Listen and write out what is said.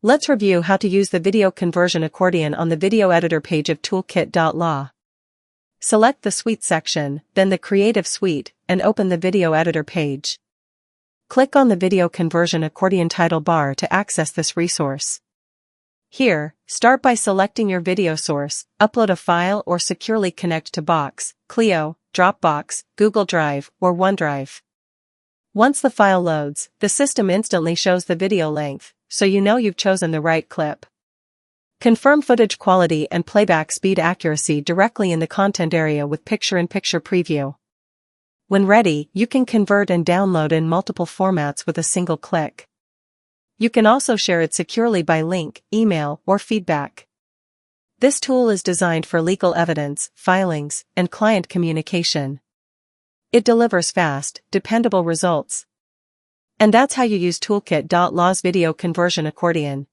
Let's review how to use the video conversion accordion on the video editor page of Toolkit.law. Select the Suite section, then the Creative Suite, and open the video editor page. Click on the video conversion accordion title bar to access this resource. Here, start by selecting your video source, upload a file or securely connect to Box, Clio, Dropbox, Google Drive, or OneDrive. Once the file loads, the system instantly shows the video length, so you know you've chosen the right clip. Confirm footage quality and playback speed accuracy directly in the content area with picture-in-picture preview. When ready, you can convert and download in multiple formats with a single click. You can also share it securely by link, email, or feedback. This tool is designed for legal evidence, filings, and client communication. It delivers fast, dependable results. And that's how you use Toolkit.law's video conversion accordion.